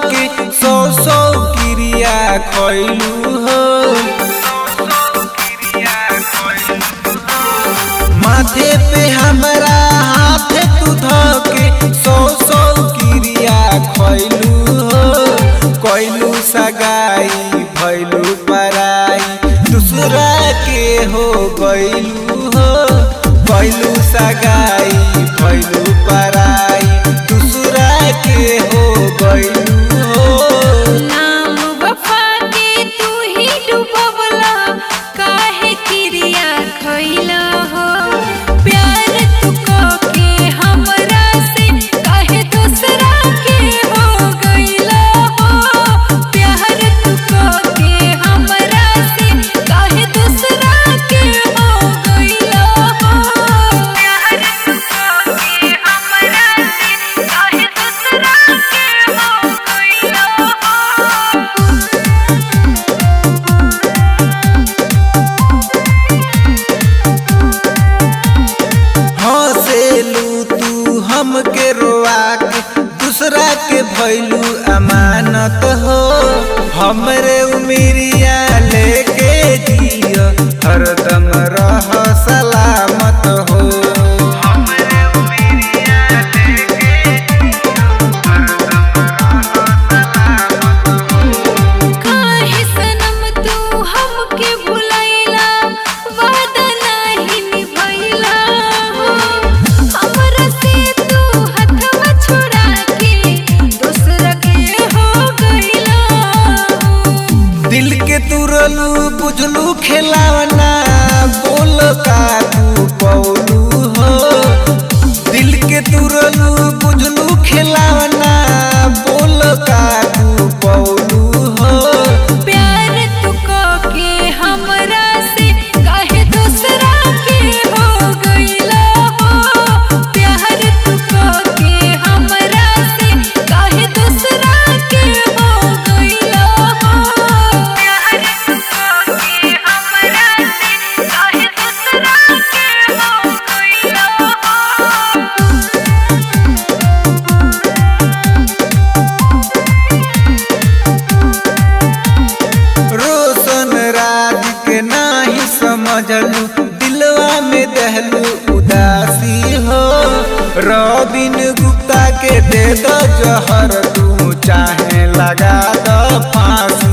के सौ सौ क्रिया खैलू हो। माथे पे हमरा हाथ तू धके सौ सौ क्रिया खैलू हो। कैलू सगाई भैलू पराई दूसरा के हो गैलू हो। कैलू सगाई भैलू पराई दूसरा के हो गैलू हो। नाम वफा के तू ही डूबवला काहे क्रिया खइला हो। प्यार तू के हमरा से काहे दूसरा के हो गइला हो। प्यार तू के हमरा से काहे दूसरा के हो गइला हो। प्यार तू के हमरा से काहे दूसरा के हो गइला हो। हंसेलू तू हमके रोआ के दूसरा के भैलू अमानत हो। हमरे उमिरिया लेके जियो हरदम रह सलामत हो। हमरे उमिरिया लेके जियो हरदम रह सलामत हो। काहे सनम तू हमके भुलैला वादा नाही निभैला हो। हमरा से तू हथवा छोड़ा के दूसरा के हो गइला हो। दिल के तुरलू बुझलू खेलावना बोल का तू पौलू हो। दिल के तुरलू बुझलू खेलावना बोल का तू पौलू हो। प्यार तू के हमरा से काहे दूसरा के हो गइला हो। प्यार तू के हमरा से काहे दूसरा के हो गइला हो। प्यार तू के हमरा से काहे दूसरा के हो गइला हो। रोशन राज के नाही समझलू दिलवा में दहलू उदासी हो। रॉबिन गुप्ता के दे दो जहर तू चाहे लगा दो फांसी।